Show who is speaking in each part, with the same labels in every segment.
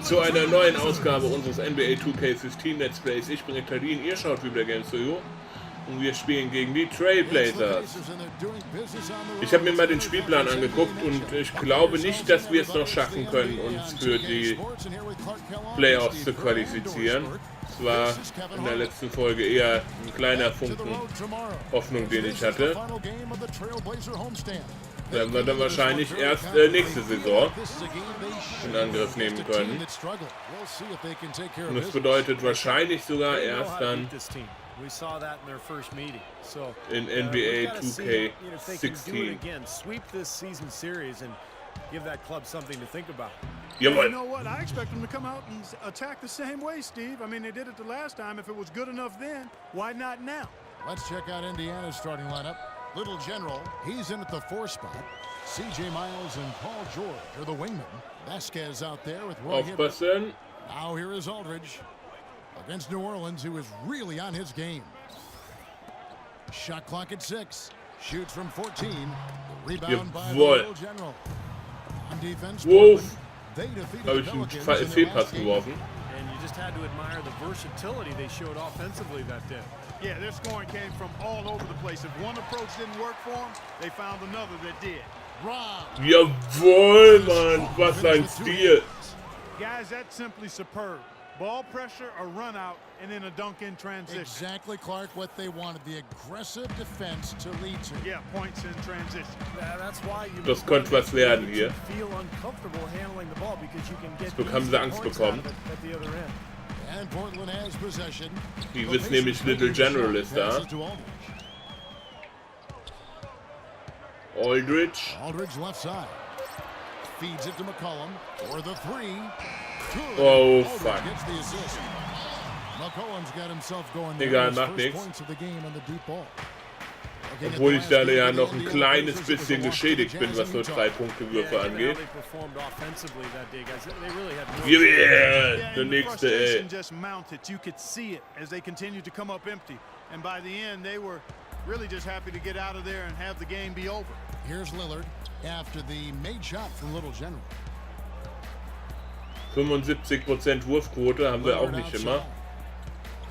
Speaker 1: zu einer neuen Ausgabe unseres NBA 2K15 Let's Plays. Ich bin Rektalyn, ihr schaut Weplaygamesforu und wir spielen gegen die Trailblazers. Ich habe mir mal den Spielplan angeguckt und ich glaube nicht, dass wir es noch schaffen können, uns für die Playoffs zu qualifizieren. Es war in der letzten Folge eher ein kleiner Funken Hoffnung, den ich hatte. Werden wir dann wahrscheinlich erst nächste Saison in Angriff nehmen können. Und das bedeutet wahrscheinlich sogar erst dann in NBA 2K16. Jawohl.
Speaker 2: You know what? I expect them to come out and attack the same way, Steve. I mean, they did it the last time. If it was good enough then, why not now?
Speaker 3: Let's check out Indiana's starting lineup. Little General, he's in at the 4 spot. C.J. Miles and Paul George are the wingmen. Vasquez out there with Roy Hibbert. Now here is Aldridge against New Orleans, who is really on his game. Shot clock at 6. Shoots from 14. Rebound by the Little General. On defense, they defeated the Pelicans
Speaker 1: Fehlpass geworfen.
Speaker 4: And you just had to admire the versatility they showed offensively that day.
Speaker 2: Yeah, their scoring came from all over the place. If one approach didn't work for them, they found another that did.
Speaker 1: Jawohl, Mann, was ein Stil.
Speaker 2: Guys, that's simply superb. Ball pressure, a run out, and then a dunk in transition.
Speaker 3: Exactly, Clark, what they wanted, the aggressive defense to lead to.
Speaker 2: Yeah, points in transition.
Speaker 4: That's why you
Speaker 1: Das könnte was werden hier.
Speaker 4: feel uncomfortable handling the ball because you can get
Speaker 1: Jetzt haben sie Angst bekommen.
Speaker 4: at the other end.
Speaker 3: And Portland has possession.
Speaker 1: Die wissen nämlich, Little General ist da. Aldridge.
Speaker 3: Aldridge left side. Feeds it to McCollum for the 3.
Speaker 1: Oh, fuck.
Speaker 3: Gets the assist. McCollum's got himself going
Speaker 1: Egal,
Speaker 3: there.
Speaker 1: macht nichts.
Speaker 3: Points of the game on the deep ball.
Speaker 1: Obwohl ich da ja noch ein kleines bisschen geschädigt bin, was so 3-Punkte-Würfe angeht. Yeah, der nächste, ey.
Speaker 2: Just mounted. You could see it as they continued to come up empty. And by the end, they were really just happy to get out of there and have the game be over.
Speaker 3: Here's Lillard after the made shot from Little General.
Speaker 1: 75% Wurfquote haben wir auch nicht immer.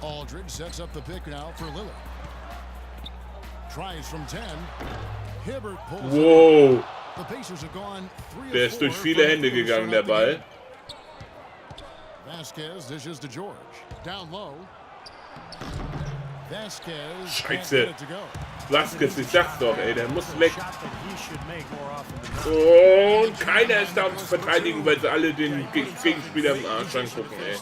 Speaker 3: Aldridge sets up the pick now for Lillard. Tries from 10. Hibbert pulls.
Speaker 1: Wow.
Speaker 3: The Pacers have gone 3
Speaker 1: Der ist durch viele Hände gegangen, der Ball.
Speaker 3: Vasquez dishes to George. Down low. Vasquez.
Speaker 1: Scheiße. Vasquez, ich sag's doch, ey, der muss weg. Und keiner ist da, um zu verteidigen, weil sie alle den Gegenspieler im Arsch angucken, ey.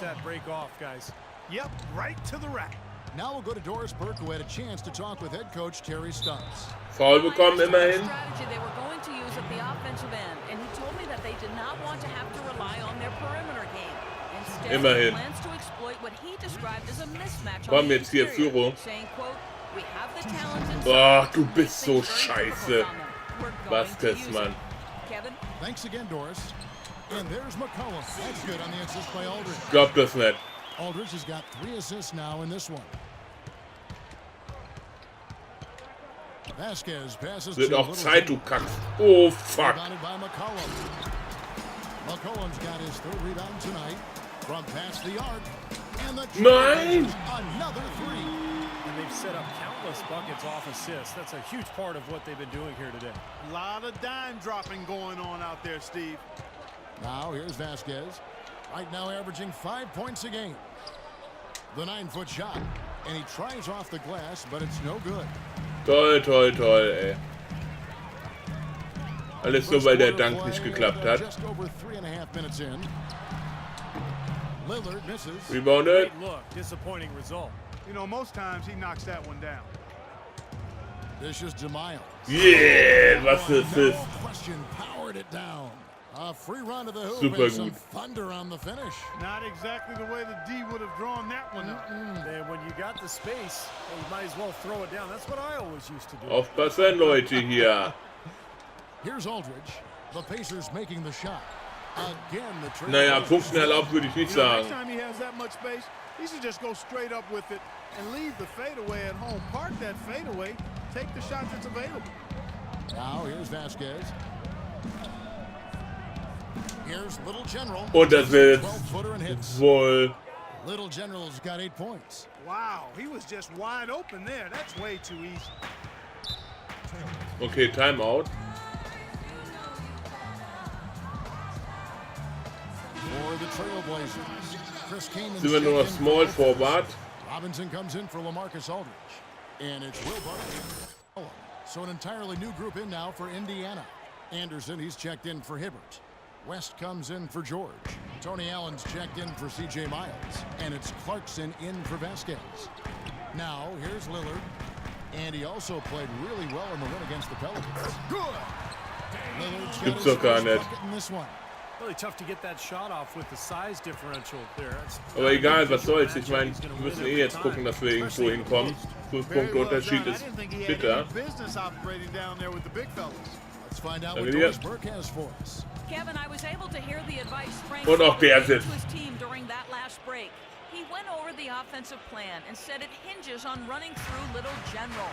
Speaker 2: Yep, right to the rack.
Speaker 3: Now we'll go to Doris Burke, who had a chance to talk with head coach Terry Stotts.
Speaker 1: Foul bekommen immerhin.
Speaker 5: They were going to use at the offensive end, and he told me that they did not want to have to rely on their perimeter game. Instead,
Speaker 1: Immerhin.
Speaker 5: plans to exploit what he described as a mismatch
Speaker 1: Komm
Speaker 5: on the
Speaker 1: jetzt hier,
Speaker 5: interior,
Speaker 1: Führung.
Speaker 5: saying, quote, "We have the talent and
Speaker 1: Boah, du bist so scheiße. Vasquez, Mann.
Speaker 5: Kevin?
Speaker 3: Thanks again, Doris. And there's McCollum. That's good on the assist by Aldridge.
Speaker 1: Glaub das nicht.
Speaker 3: Aldridge has got 3 assists now in this one. Vasquez passes
Speaker 1: Wird
Speaker 3: to
Speaker 1: auch
Speaker 3: Little
Speaker 1: Zeit, du
Speaker 3: General.
Speaker 1: Kack. Oh, fuck.
Speaker 3: Rebounded by McCollum. McCollum's got his 3rd rebound tonight from past the arc. And the
Speaker 1: Nein!
Speaker 3: Another 3.
Speaker 4: And they've set up countless buckets off assists. That's a huge part of what they've been doing here today.
Speaker 2: A lot of dime dropping going on out there, Steve.
Speaker 3: Now here's Vasquez. Right now averaging 5 points a game. The 9-foot shot. And he tries off the glass, but it's no good.
Speaker 1: Toll, toll, toll, ey. Alles so, weil der Dank nicht geklappt hat.
Speaker 3: Just over 3.5 minutes in. Lillard misses.
Speaker 1: Rebounded.
Speaker 4: Great look, disappointing result.
Speaker 2: You know, most times he knocks that one down.
Speaker 3: Dishes to Miles.
Speaker 1: Yeah, was ist
Speaker 3: No
Speaker 1: das?
Speaker 3: question, powered it down. A free run to the hoop
Speaker 1: Super
Speaker 3: and some
Speaker 1: gut.
Speaker 3: thunder on the finish.
Speaker 2: Not exactly the way the D would have drawn that one up.
Speaker 4: And when you got the space, you might as well throw it down. That's what I always used to do.
Speaker 1: Aufpassen, Leute, hier.
Speaker 3: Here's Aldridge. The Pacers making the shot. Again, the trade.
Speaker 1: Naja, Punkten erlaubt würde ich nicht
Speaker 2: You know,
Speaker 1: sagen.
Speaker 2: next time he has that much space, he should just go straight up with it and leave the fadeaway at home. Park that fadeaway, take the shot that's available.
Speaker 3: Now here's Vasquez.
Speaker 1: Und das wird wohl...
Speaker 3: Little General's got 8 points.
Speaker 2: Wow, he was just wide open there. That's way too easy.
Speaker 1: Okay, Timeout.
Speaker 3: For the Trailblazers, Chris Kamen
Speaker 1: Sind wir nur noch Small Forward.
Speaker 3: Robinson comes in for LaMarcus Aldridge. And it's Will Barton. So an entirely new group in now for Indiana. Anderson, he's checked in for Hibbert. West comes in for George. Tony Allen's checked in for C.J. Miles. And it's Clarkson in for Vasquez. Now, here's Lillard. And he also played really well in the win against the Pelicans. Good! Lillard's got his first bucket in this one.
Speaker 4: Really tough to get that shot off with the size differential there.
Speaker 1: Aber egal, was soll's. Ich meine, wir müssen eh jetzt gucken, dass wir irgendwo hinkommen. 5 Punkte Unterschied ist bitter. Danke dir.
Speaker 5: Kevin, I was able to hear the advice Frank
Speaker 1: Und auch der sitzt.
Speaker 5: to his team during that last break. He went over the offensive plan and said it hinges on running through Little General.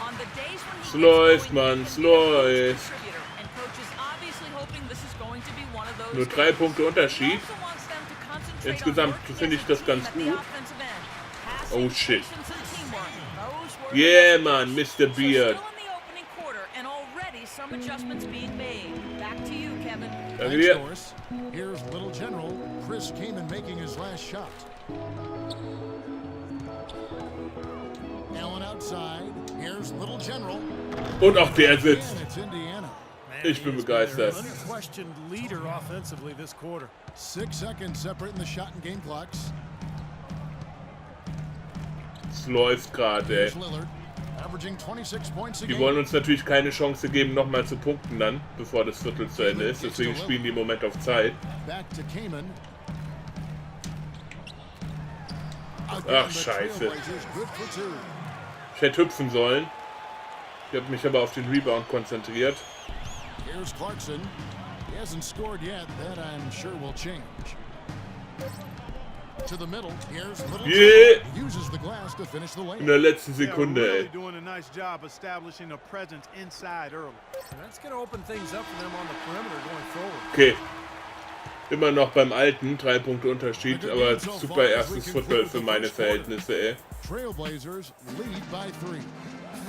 Speaker 5: On the days when he
Speaker 1: Läuft, Mann, läuft.
Speaker 5: and coach is obviously hoping this is going to be one of those
Speaker 1: Nur 3 Punkte Unterschied.
Speaker 5: He also wants them to concentrate
Speaker 1: Insgesamt
Speaker 5: on
Speaker 1: finde ich das ganz
Speaker 5: at the
Speaker 1: gut.
Speaker 5: offensive end. Passing,
Speaker 1: Oh shit.
Speaker 5: patience, and teamwork. Those were
Speaker 1: Yeah, man, Mr.
Speaker 5: So
Speaker 1: Beard.
Speaker 5: still in the opening quarter and already some adjustments being made. Back to you, Kevin.
Speaker 1: Danke dir.
Speaker 3: Here's Little General Chris Kamen making his last shot. Allen outside. Here's Little General.
Speaker 1: Und auch der sitzt.
Speaker 3: And it's Indiana.
Speaker 1: Ich bin begeistert.
Speaker 4: Unquestioned leader offensively this quarter.
Speaker 3: 6 seconds separating the shot and game clocks.
Speaker 1: Es läuft gerade, ey.
Speaker 3: Here's Lillard, averaging 26 points a
Speaker 1: Die
Speaker 3: game.
Speaker 1: wollen uns natürlich keine Chance geben, nochmal zu punkten dann, bevor das Viertel zu Ende ist. Deswegen spielen die im Moment auf Zeit.
Speaker 3: Back to Kamen.
Speaker 1: Ach, scheiße. Ich hätte hüpfen sollen. Ich habe mich aber auf den Rebound konzentriert.
Speaker 3: Here's Clarkson. He hasn't scored yet. That I'm sure will change. To the middle. Here's Little
Speaker 1: Yeah.
Speaker 3: General. Uses the glass to finish the
Speaker 1: In
Speaker 3: lane.
Speaker 1: der letzten
Speaker 2: Yeah,
Speaker 1: Sekunde,
Speaker 2: really
Speaker 1: ey.
Speaker 2: doing a nice job establishing a presence inside early.
Speaker 4: And that's going to open things up for them on the perimeter going forward.
Speaker 1: Okay. Immer noch beim alten, 3 Punkte Unterschied, aber super erstes Viertel für meine Verhältnisse, ey.
Speaker 3: Trailblazers lead by 3.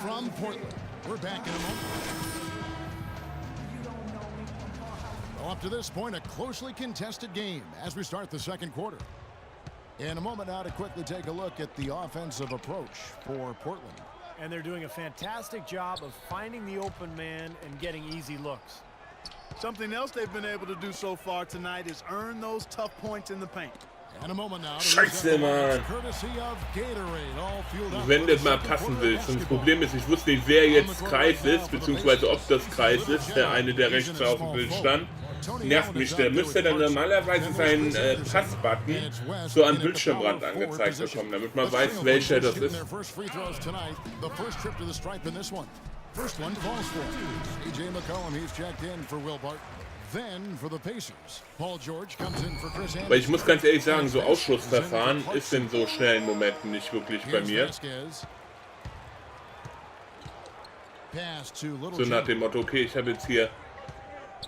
Speaker 3: From Portland. We're back in a moment. Well, up to this point, a closely contested game as we start the second quarter. In a moment now to quickly take a look at the offensive approach for Portland.
Speaker 4: And they're doing a fantastic job of finding the open man and getting easy looks.
Speaker 2: Something else they've been able to do so far tonight is earn those tough points in the paint.
Speaker 3: And a moment now to
Speaker 1: Scheiße, Mann.
Speaker 3: courtesy of Gatorade, all fueled up
Speaker 1: Wenn
Speaker 3: for
Speaker 1: du
Speaker 3: the
Speaker 1: mal
Speaker 3: second
Speaker 1: passen
Speaker 3: quarter
Speaker 1: willst. Und das
Speaker 3: basketball.
Speaker 1: Problem ist, ich wusste nicht, wer jetzt Kreis ist, beziehungsweise ob das Kreis ist, der eine, der rechts auf dem Bild stand. Nervt mich, der müsste dann normalerweise seinen Passbutton so am Bildschirmrand angezeigt bekommen, damit man weiß, welcher das ist.
Speaker 3: First one falls for C.J. McCollum, he's checked in for Will Barton. Then for the Pacers, Paul George comes in for Chris Anderson.
Speaker 1: Weil ich muss ganz ehrlich sagen, so Ausschlussverfahren ist in so schnellen Momenten nicht wirklich bei mir. So nach dem Motto, okay, ich habe jetzt hier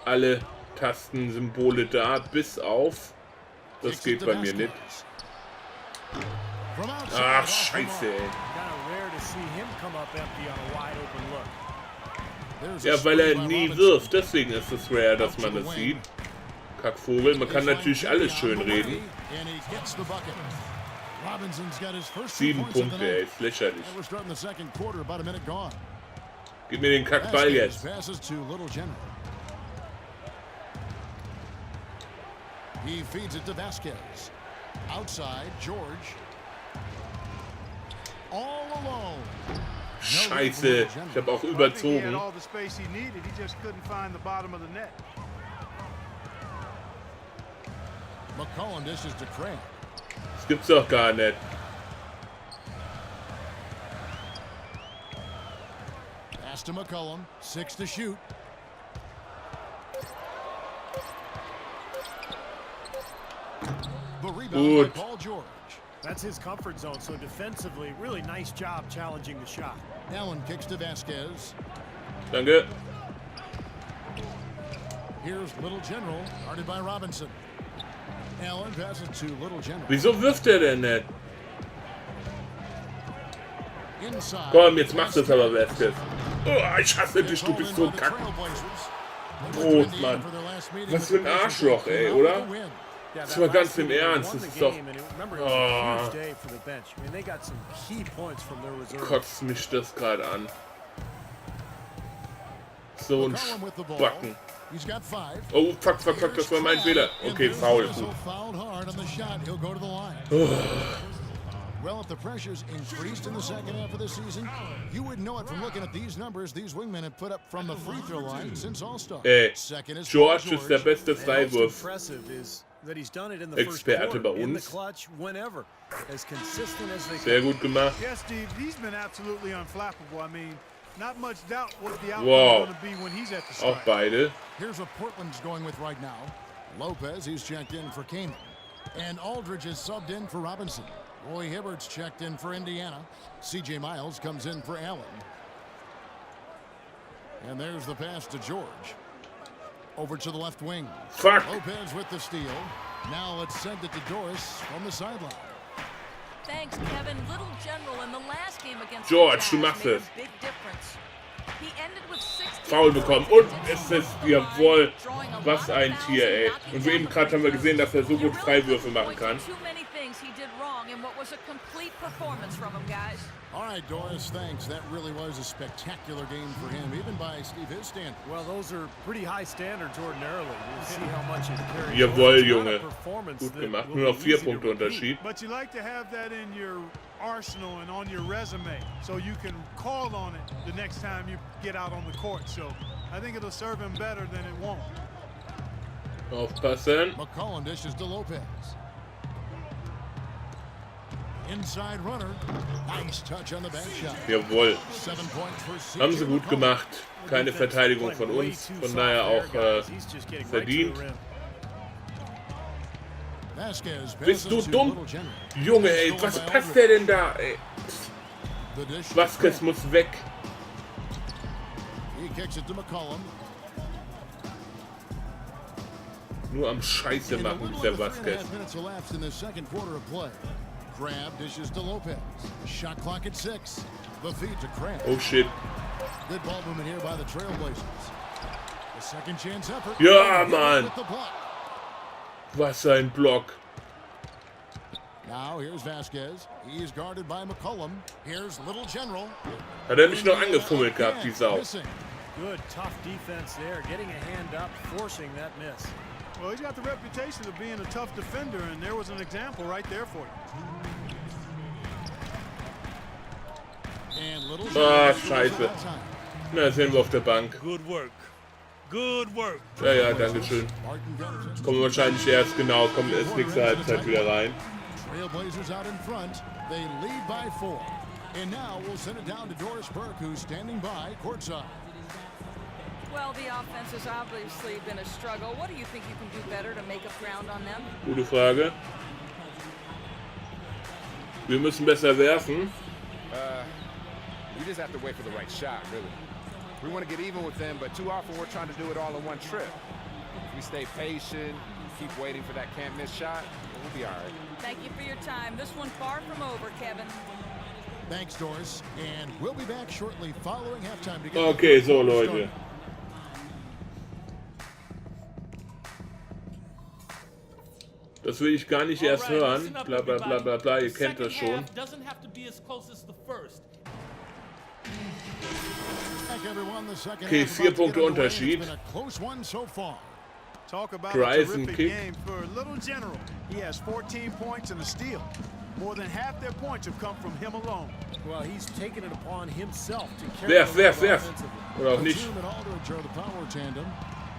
Speaker 1: alle Tastensymbole da, bis auf... Das geht bei mir nicht. Ach, scheiße, ey.
Speaker 4: Kind of rare to see him come up empty on a wide open look.
Speaker 1: Ja, weil er nie wirft. Deswegen ist es rare, dass man das sieht. Kackvogel. Man kann natürlich alles schön reden. 7 Punkte, ey. Ist lächerlich. Gib mir den Kackball jetzt.
Speaker 3: He feeds it to Vasquez. Outside, George. All alone.
Speaker 1: Scheiße. Ich habe auch überzogen.
Speaker 3: McCollum dishes to Craig.
Speaker 1: Das gibt's doch gar nicht.
Speaker 3: Pass to McCollum. 6 to shoot. The rebound by Paul George.
Speaker 4: That's his comfort zone, so defensively, really nice job challenging the shot.
Speaker 3: Allen kicks to Vasquez.
Speaker 1: Danke. Wieso wirft er denn nicht? Komm, jetzt macht es aber Vasquez. Oh, ich hasse dich, du bist so kack. Prost, Mann. Was für ein Arschloch, ey, oder? Das war ganz im Ernst, das ist doch... Oh, kotzt mich das gerade an. So ein Backen. Oh, fuck, das war mein Fehler. Okay, faul. Oh.
Speaker 3: Well, if the pressure's increased in the second half of the season, you would know it from looking at these numbers these wingmen have put up from the free throw line since All-Star.
Speaker 1: George ist der beste Freiwurf. Experte bei uns. Sehr gut gemacht. Wow. Auch beide.
Speaker 3: Here's what Portland's going with right now. Lopez, he's checked in for Kamen. And Aldridge is subbed in for Robinson. Roy Hibbert's checked in for Indiana. CJ Miles comes in for Allen. And there's the pass to George. Over to the left wing.
Speaker 1: Fuck.
Speaker 3: Lopez with the steal. Now let's send it to Doris from the sideline.
Speaker 5: Thanks, Kevin. Little general in the last game against
Speaker 1: George, du machst es. Foul bekommen. Und es ist jawohl. Was ein Tier, ey. Und eben gerade haben wir gesehen, dass er so gut Freiwürfe machen kann.
Speaker 3: All right, Doris, thanks. That really was a spectacular game for him, even by Steve his standards.
Speaker 4: Well, those are pretty high standards ordinarily. We'll see how much it carries.
Speaker 1: Jawohl, Junge. Gut gemacht. Nur noch 4 Punkte Unterschied.
Speaker 2: But you like to have that in your arsenal and on your resume, so you can call on it the next time you get out on the court. So I think it'll serve him better than it won't.
Speaker 1: Aufpassen.
Speaker 3: McCollum dishes to Lopez. Inside runner. Nice touch on the back shot.
Speaker 1: Jawohl. Haben sie gut gemacht. Keine Verteidigung von uns. Von daher auch verdient. Bist du dumm? Junge, ey, was passt der denn da, ey? Vasquez muss weg. Nur am Scheiße machen, dieser Vasquez.
Speaker 3: Crab dishes to Lopez. Shot clock at 6. The feed to Crab.
Speaker 1: Oh shit.
Speaker 3: Good ball movement here by the Trailblazers. A second chance effort.
Speaker 1: Ja, Mann. Was ein Block.
Speaker 3: Now here's Vasquez. He is guarded by McCollum. Here's Little General.
Speaker 1: Hat er mich noch angefummelt gehabt, die Sau.
Speaker 4: Good tough defense there, getting a hand up, forcing that miss.
Speaker 2: Well, he's got the reputation of being a tough defender, and there was an example right there for you.
Speaker 1: Ah, Scheiße. Na, sehen wir auf der Bank.
Speaker 6: Good work. Good work.
Speaker 1: Ja, danke schön. Kommen wahrscheinlich erst, genau, kommt erst nächste Halbzeit wieder rein.
Speaker 3: Trailblazers out in front. They lead by 4. And now we'll send it down to Doris Burke, who's standing by courtside.
Speaker 5: Well, the offense has obviously been a struggle. What do you think you can do better to make up ground on them?
Speaker 1: Gute Frage. Wir müssen besser werfen.
Speaker 7: We just have to wait for the right shot, really. We want to get even with them, but too often we're trying to do it all in one trip. If we stay patient, keep waiting for that can't miss shot, we'll be all right.
Speaker 5: Thank you for your time. This one's far from over, Kevin.
Speaker 3: Thanks, Doris. And we'll be back shortly following halftime to get
Speaker 1: Okay, so Leute. Das will ich gar nicht erst hören. Bla bla bla bla bla, ihr kennt das schon. Okay, 4 Punkte Unterschied.
Speaker 2: Talk about
Speaker 1: Drive
Speaker 2: a
Speaker 1: and
Speaker 2: terrific
Speaker 1: kick.
Speaker 2: game for Little General. He has 14 points and a steal. More than half their points have come from him alone.
Speaker 4: Well, he's taken it upon himself to carry
Speaker 1: Werf. Oder auch nicht.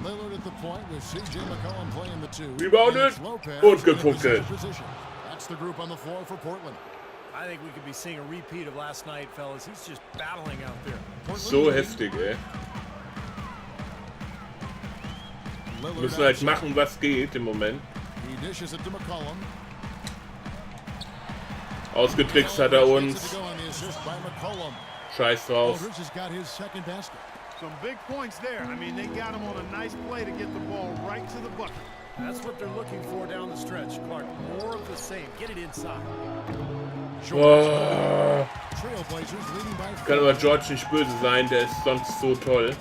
Speaker 3: Lillard at the point with CJ McCollum playing the 2.
Speaker 1: Rebounded und gepunkelt.
Speaker 3: That's the group on the floor for Portland.
Speaker 4: I think we could be seeing a repeat of last night, fellas. He's just battling out there.
Speaker 1: So heftig, ey. Müssen halt machen, was geht im Moment.
Speaker 3: He dishes it to McCollum.
Speaker 1: Ausgetrickst hat er uns. Scheiß drauf.
Speaker 2: Some big points there. I mean, they got him on a nice play to get the ball right to the bucket.
Speaker 4: That's what they're looking for down the stretch, Clark. More of the same. Get it inside.
Speaker 1: Oh. Kann aber George nicht böse sein, der ist sonst so toll.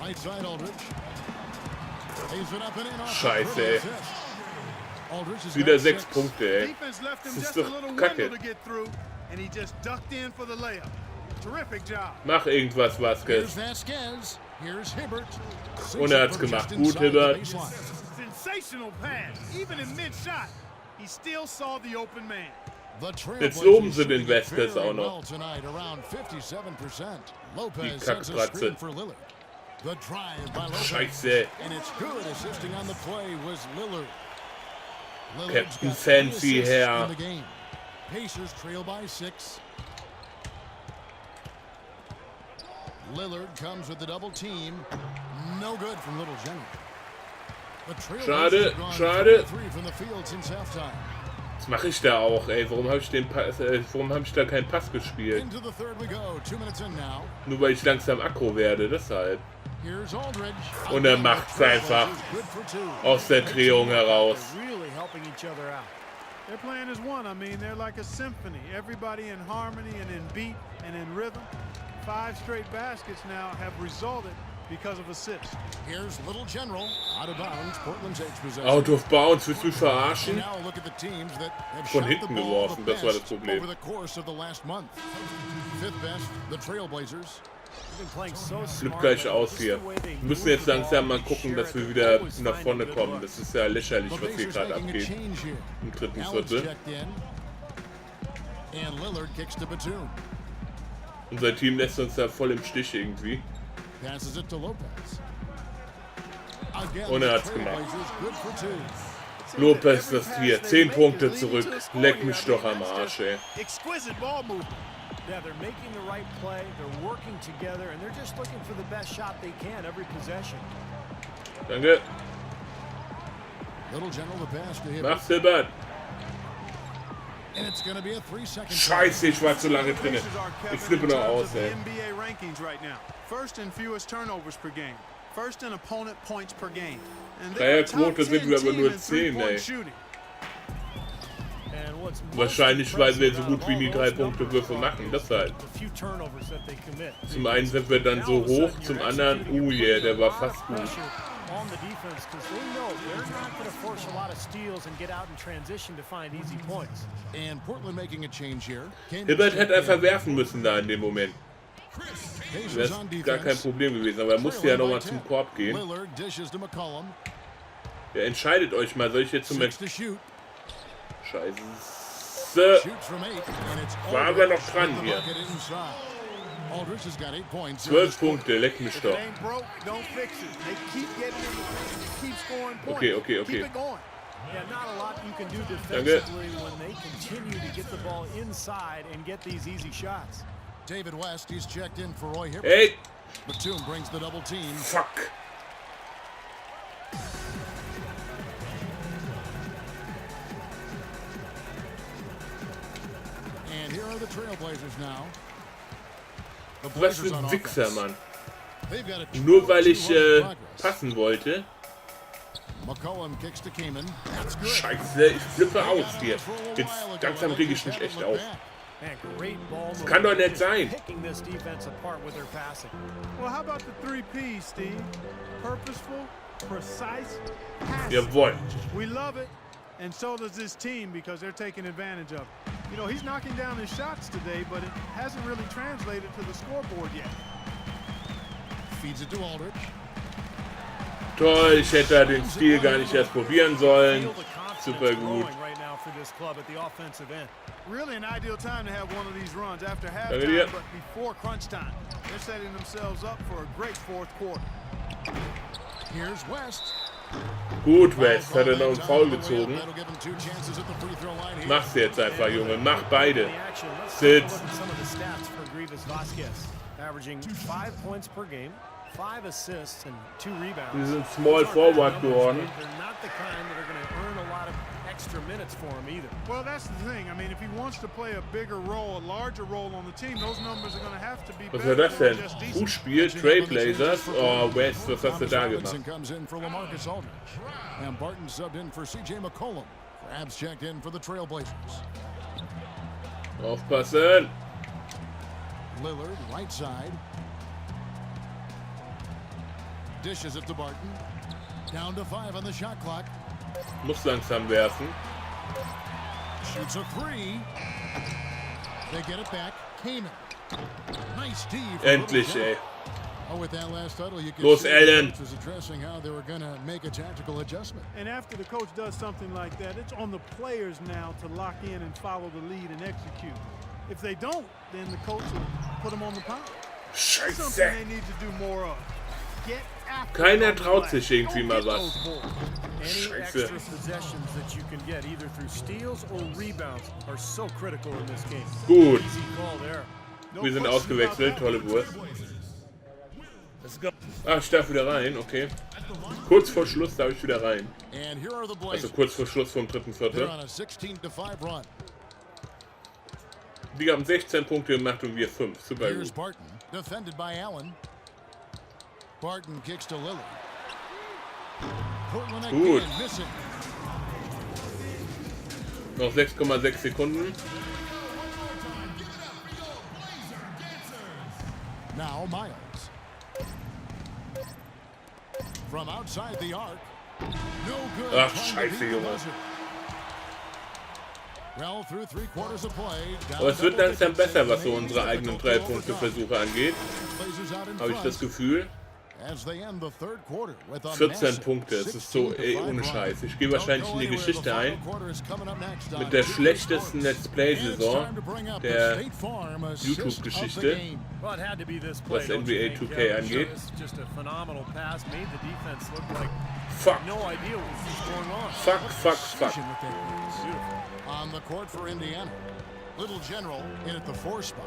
Speaker 1: Scheiße, ey. Wieder 6 Punkte, ey. Das ist doch Kacke. Mach irgendwas, Vasquez. Und er hat's gemacht. Gut, Hibbert. Jetzt loben sie den Vasquez auch noch. Die Kackbratze. Scheiße. Captain Fancy Hair.
Speaker 3: Lillard comes with the double team. No good from Little General.
Speaker 1: Schade, schade. Was mache ich da auch, ey? Warum habe ich da keinen Pass gespielt? Nur weil ich langsam aggro werde, deshalb. Und er macht es einfach aus der Drehung heraus.
Speaker 2: Their plan is one. I mean, they're like a symphony. Everybody in harmony and in beat and in rhythm. 5 straight baskets now have resulted because of assists.
Speaker 3: Here's Little General out of bounds. Portland's edge possession.
Speaker 1: Out of bounds, willst du mich verarschen? Von hinten geworfen, das war das Problem. Flippt gleich aus hier. Wir müssen jetzt langsam mal gucken, dass wir wieder nach vorne kommen. Das ist ja lächerlich, was hier gerade abgeht. Im dritten Viertel. Unser Team lässt uns da voll im Stich irgendwie. Und er hat's gemacht. Lopez das hier. 10 Punkte zurück. Leck mich doch am Arsch, ey.
Speaker 4: Yeah, they're making the right play, they're working together, and they're just looking for the best shot they can every possession.
Speaker 1: Danke. Mach's, Hibbert. Scheiße, ich war zu lange drin. Ich flippe noch aus, ey. Dreierquote sind wir aber nur 10, ey. Wahrscheinlich, weil wir so gut wie nie 3-Punkte-Würfe machen, das halt. Zum einen sind wir dann so hoch, zum anderen, yeah, der war fast gut. Hibbert hätte einfach werfen müssen da in dem Moment. Das ist gar kein Problem gewesen, aber er musste ja nochmal zum Korb gehen. Ja, entscheidet euch mal, soll ich jetzt zum Scheiße. War aber noch dran hier. 12 Punkte, leck mich doch. Okay. Danke. Hey! Fuck! Was für ein Wichser, Mann. Nur weil ich passen wollte. Scheiße, ich flippe aus hier. Jetzt langsam rege ich mich echt auf. Das kann doch nicht sein. Jawohl.
Speaker 2: And so does this team because they're taking advantage of it. You know, he's knocking down his shots today, but it hasn't really translated to the scoreboard yet. Feeds it to Aldridge.
Speaker 1: Toll, ich hätte den Stil gar nicht erst probieren sollen. Super gut.
Speaker 2: Really an ideal time to have one of these runs after halftime, but before crunch time. They're setting themselves up for a great fourth quarter.
Speaker 3: Here's West.
Speaker 1: Gut, West hat er noch einen Foul gezogen. Mach's jetzt einfach, Junge. Mach beide. Sitz. Wir sind Small Forward geworden.
Speaker 4: extra minutes for him either.
Speaker 2: Well, that's the thing. I mean, if he wants to play a bigger role, a larger role on the team, those numbers are going to have to be
Speaker 1: Was war das denn? Fußspiel, Trailblazers. Oh, West, was hast du da gemacht?
Speaker 3: And Barton subbed in for CJ McCollum. Crabs checked in for the Trailblazers.
Speaker 1: Aufpassen!
Speaker 3: Lillard, right side. Dishes it to Barton. Down to 5 on the shot clock.
Speaker 1: Muss langsam werfen.
Speaker 3: Shoots a 3. They get it back. Kamen. Nice D.
Speaker 1: Endlich, ey.
Speaker 3: Oh, with that last huddle, you could
Speaker 1: Los,
Speaker 3: see
Speaker 1: Allen.
Speaker 3: the coach was addressing how they were going to make a tactical adjustment.
Speaker 2: And after the coach does something like that, it's on the players now to lock in and follow the lead and execute. If they don't, then the coach will put them on the pound. That's something
Speaker 1: Scheiße!
Speaker 2: they need to do more of. Get after
Speaker 1: Keiner
Speaker 2: the
Speaker 1: traut
Speaker 2: play.
Speaker 1: sich irgendwie mal
Speaker 2: Don't
Speaker 1: was.
Speaker 2: get those balls.
Speaker 4: Any
Speaker 1: Scheiße.
Speaker 4: extra possessions that you can get, either through steals or rebounds, are so critical in this game.
Speaker 1: Gut.
Speaker 4: Easy call there.
Speaker 2: No
Speaker 1: Wir sind
Speaker 2: question about
Speaker 1: ausgewechselt,
Speaker 2: that.
Speaker 1: tolle Wurst.
Speaker 6: Let's go.
Speaker 1: Ah, ich darf wieder rein, okay. Kurz vor Schluss darf ich wieder rein.
Speaker 3: And here are the
Speaker 1: Also
Speaker 3: Blazers.
Speaker 1: kurz vor Schluss vom dritten
Speaker 3: They're
Speaker 1: Viertel.
Speaker 3: on a 16-5 run.
Speaker 1: Die haben 16 Punkte gemacht und wir 5. Super
Speaker 3: Here's
Speaker 1: gut.
Speaker 3: Barton, defended by Allen. Barton kicks to Lillard. Portland
Speaker 1: Gut.
Speaker 3: again missing.
Speaker 1: Noch 6,6 Sekunden.
Speaker 3: Now Miles. From outside the arc. No good.
Speaker 1: Ach,
Speaker 3: Trying to
Speaker 1: scheiße,
Speaker 3: beat the
Speaker 1: Junge.
Speaker 3: buzzer. Well, through 3/4 of play.
Speaker 1: Aber es wird langsam besser, was so unsere eigenen 3-Punkte-Versuche angeht. Habe ich das Gefühl. 14 Punkte, es ist so, ey, ohne Scheiß. Ich gehe wahrscheinlich in die Geschichte ein mit der schlechtesten Let's Play-Saison der YouTube-Geschichte,
Speaker 4: Well, it had to be this
Speaker 1: was
Speaker 4: play, don't you
Speaker 1: NBA
Speaker 4: think,
Speaker 1: 2K
Speaker 4: Kevin?
Speaker 1: angeht.
Speaker 4: It's just a phenomenal pass, made the defense look like
Speaker 1: Fuck,
Speaker 4: no idea what was going on.
Speaker 1: fuck, fuck, fuck.
Speaker 3: On the court for Indiana. Little General in at the 4 spot.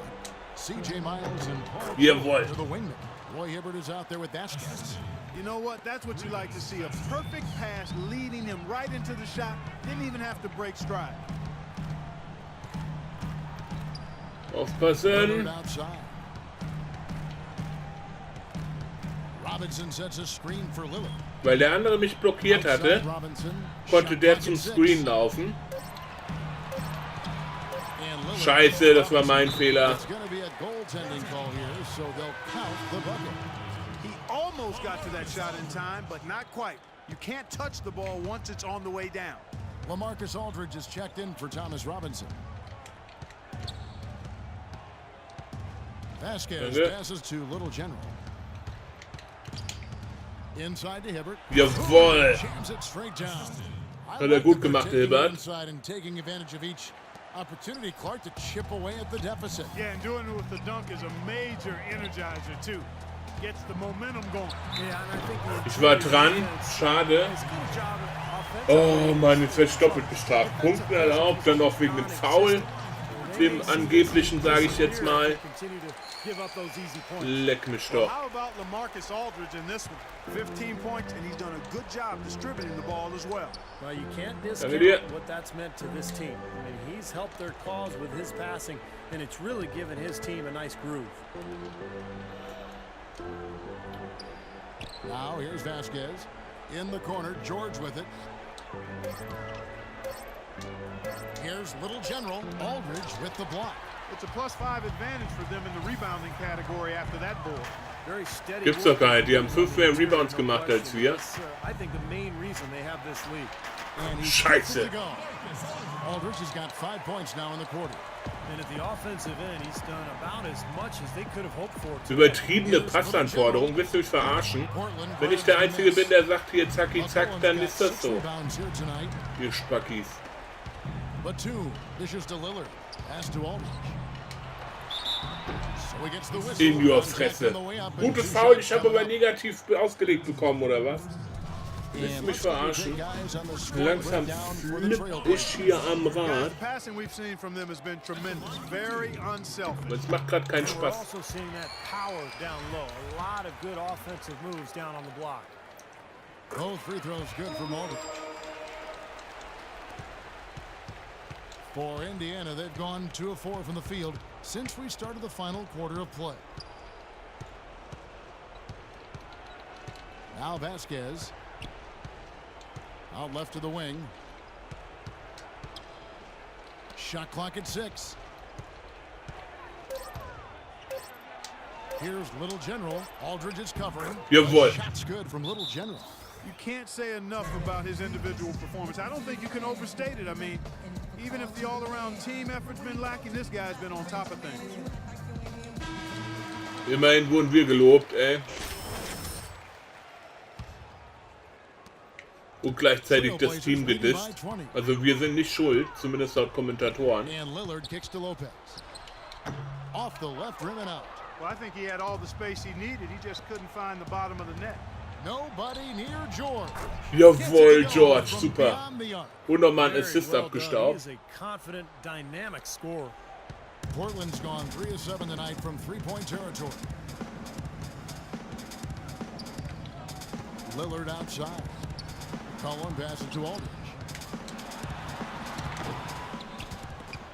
Speaker 3: CJ Miles and Paul
Speaker 1: Jawohl.
Speaker 3: to the wingman. Roy Hibbert is out there with Vasquez.
Speaker 2: You know what? That's what you like to see. A perfect pass leading him right into the shot. Didn't even have to break stride.
Speaker 1: Aufpassen.
Speaker 3: Lillard outside. Robinson sets a screen for Lillard.
Speaker 1: Weil der andere mich blockiert hatte,
Speaker 3: Outside Robinson.
Speaker 1: konnte
Speaker 3: Shot
Speaker 1: der
Speaker 3: clock
Speaker 1: zum
Speaker 3: at 6.
Speaker 1: Screen laufen.
Speaker 3: And Lillard-
Speaker 1: Scheiße, das war mein Fehler.
Speaker 3: It's going to be a goaltending call here, so they'll count the bucket.
Speaker 2: He almost got to that shot in time, but not quite. You can't touch the ball once it's on the way down.
Speaker 3: LaMarcus Aldridge is checked in for Thomas Robinson. Vasquez
Speaker 1: Danke.
Speaker 3: passes to Little General. Inside to Hibbert.
Speaker 1: Jawohl.
Speaker 3: Jams it straight down.
Speaker 1: Hat er gut gemacht, Hilbert.
Speaker 3: Inside and taking advantage of each opportunity, Clark, to chip away at the deficit.
Speaker 2: Yeah, and doing it with the dunk is a major energizer, too. Gets the momentum going.
Speaker 4: Yeah, and I think the
Speaker 1: Ich war dran, schade.
Speaker 4: It's a good job offensively.
Speaker 1: Oh Mann, jetzt werde ich doppelt bestraft. Punkten erlaubt, dann noch wegen dem Foul, dem angeblichen, sage ich jetzt mal.
Speaker 4: Continue to give up those easy points.
Speaker 1: Leck mich
Speaker 2: Well,
Speaker 1: doch.
Speaker 2: how about LaMarcus Aldridge in this one? 15 points, and he's done a good job distributing the ball as well.
Speaker 4: Well, you can't
Speaker 1: Danke dir.
Speaker 4: discount what that's meant to this team. I mean, he's helped their cause with his passing, and it's really given his team a nice groove.
Speaker 3: Now here's Vasquez. In the corner, George with it. Here's Little General. Aldridge with the block.
Speaker 2: It's a +5 advantage for them in the rebounding category after that board.
Speaker 4: Very steady.
Speaker 1: Gibt's doch gar nicht. Die haben 5 mehr Rebounds gemacht als wir.
Speaker 4: That's, I think the main reason they have this lead.
Speaker 3: And he's
Speaker 1: Scheiße.
Speaker 3: good to go. Aldridge has got 5 points now in the quarter.
Speaker 4: And at the offensive end, he's done about as much as they could have hoped for.
Speaker 1: Übertriebene Passanforderung, willst du mich verarschen? Wenn ich der Einzige bin, der sagt hier zacki zack, dann ist das so.
Speaker 3: Rebounds here tonight.
Speaker 1: Ihr Spackis.
Speaker 3: But 2 dishes to Lillard. Pass to Aldridge. So he gets the whistle.
Speaker 1: In your
Speaker 3: Contact
Speaker 1: Fresse.
Speaker 3: on the way up and
Speaker 1: Gutes
Speaker 3: 2
Speaker 1: Foul,
Speaker 3: shots
Speaker 1: ich habe aber
Speaker 3: coming up.
Speaker 1: negativ ausgelegt bekommen, oder was? Willst du
Speaker 3: And
Speaker 1: mich
Speaker 3: let's look at the
Speaker 1: verarschen?
Speaker 3: guys on the score
Speaker 1: Langsam
Speaker 3: breakdown for the
Speaker 1: flipp
Speaker 3: Trailblazers.
Speaker 1: ich hier am
Speaker 2: Guys,
Speaker 1: Rad.
Speaker 2: the passing we've seen from them has been tremendous. Very unselfish.
Speaker 1: Aber es macht gerade keinen
Speaker 4: We're
Speaker 1: Spaß.
Speaker 4: also seeing that power down low. A lot of good offensive moves down on the block.
Speaker 3: Both free throws good from Aldridge. For Indiana, they've gone 2 of 4 from the field since we started the final quarter of play. Now Vasquez. Out left to the wing. Shot clock at 6. Here's Little General. Aldridge is covering.
Speaker 1: Jawohl.
Speaker 3: Shot's good from Little General.
Speaker 2: You can't say enough about his individual performance. I don't think you can overstate it. I mean, even if the all-around team effort's been lacking, this guy's been on top of things.
Speaker 1: Immerhin wurden wir gelobt, ey. Und gleichzeitig das Team gedisst. Also wir sind nicht schuld, zumindest laut Kommentatoren.
Speaker 3: And Lillard kicks to Lopez. Off the left rim and out.
Speaker 2: Well, I think he had all the space he needed. He just couldn't find the bottom of the net.
Speaker 3: Nobody near George.
Speaker 1: Jawohl, George, super. Und nochmal ein Assist abgestaubt.
Speaker 4: He is a confident, dynamic scorer.
Speaker 3: Portland's gone 3 of 7 tonight from 3-point territory. Lillard outside. Cullen passes to Aldridge.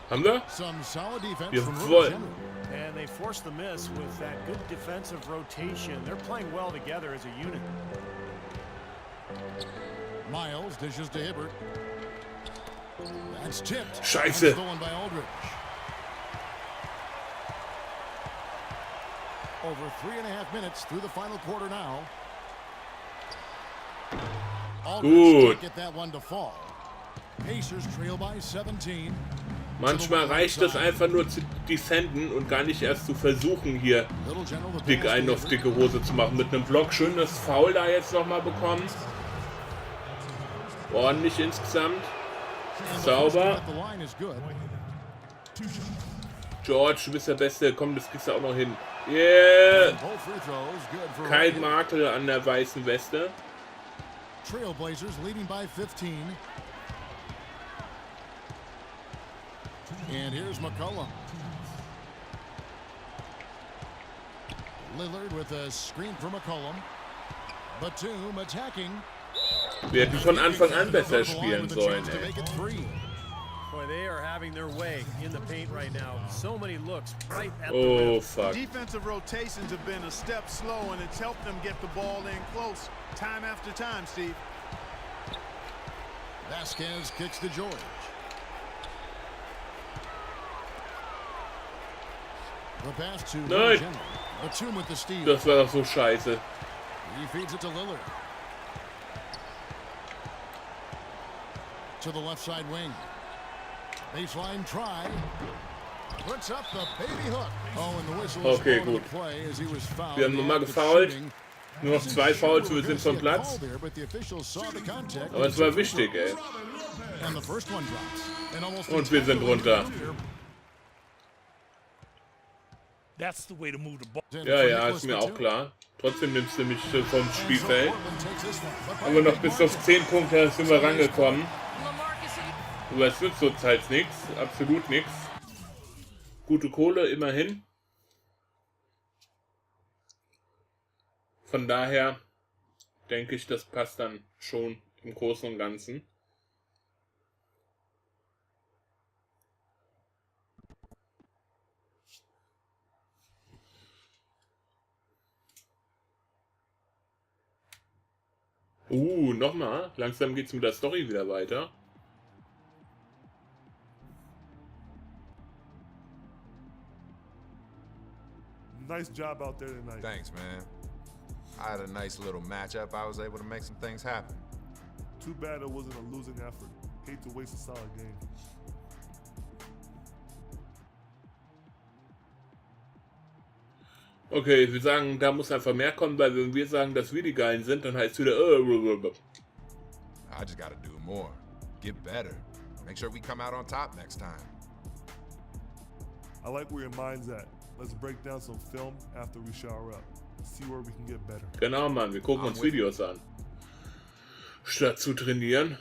Speaker 1: Haben wir?
Speaker 3: Some solid defense from Little
Speaker 1: Jawohl.
Speaker 3: General.
Speaker 4: And they force the miss with that good defensive rotation. They're playing well together as a unit.
Speaker 3: Miles dishes to Hibbert. That's tipped.
Speaker 1: Scheiße.
Speaker 3: Stolen by Aldridge. Over 3.5 minutes through the final quarter now. Aldridge can't get that one to fall. Pacers trail by 17.
Speaker 1: Manchmal reicht es einfach nur zu defenden und gar nicht erst zu versuchen, hier dick einen auf dicke Hose zu machen. Mit einem Block schönes Foul da jetzt nochmal bekommen. Ordentlich insgesamt. Sauber. George, du bist der Beste. Komm, das kriegst du auch noch hin. Yeah! Kein Makel an der weißen Weste.
Speaker 3: Trailblazers leading by 15. And here's McCollum. Lillard with a screen for McCollum. Batum attacking.
Speaker 1: Wir hätten von Anfang an besser spielen sollen, ey.
Speaker 4: Boy, they are having their way in the paint right now. So many looks right at the
Speaker 1: Oh,
Speaker 4: rim.
Speaker 1: fuck.
Speaker 2: Defensive rotations have been a step slow, and it's helped them get the ball in close time after time, Steve.
Speaker 3: Vasquez kicks to George. The pass to
Speaker 1: Nein.
Speaker 3: Batum with the steal.
Speaker 1: Das war doch so scheiße.
Speaker 3: He feeds it to Lillard. To the left side wing. Baseline try. Puts up the baby hook. Oh, and the whistle is
Speaker 1: Okay,
Speaker 3: blown
Speaker 1: gut.
Speaker 3: to play as he was fouled.
Speaker 1: Wir haben nochmal gefoult. Nur noch 2 Fouls und wir sind vom Platz. Aber es war wichtig, ey. Und wir sind runter.
Speaker 6: That's the way to move the ball.
Speaker 1: Ja, ja, ist mir auch klar. Trotzdem nimmst du mich vom Spielfeld. Aber noch bis auf 10 Punkte sind wir rangekommen. Aber es nützt zurzeit nichts. Absolut nichts. Gute Kohle, immerhin. Von daher denke ich, das passt dann schon im Großen und Ganzen. Nochmal. Langsam geht's mit der Story wieder weiter.
Speaker 8: Nice job out there tonight.
Speaker 7: Thanks, man. I had a nice little matchup. I was able to make some things happen.
Speaker 8: Too bad it wasn't a losing effort. Hate to waste a solid game.
Speaker 1: Okay, wir sagen, da muss einfach mehr kommen, weil wenn wir sagen, dass wir die Geilen sind, dann heißt es wieder
Speaker 7: I just gotta do more. Get better. Make sure we come out on top next time.
Speaker 8: I like where your mind's at. Let's break down some film after we shower up. See where we can get better.
Speaker 1: Genau, Mann, wir gucken uns Videos an. Statt zu trainieren.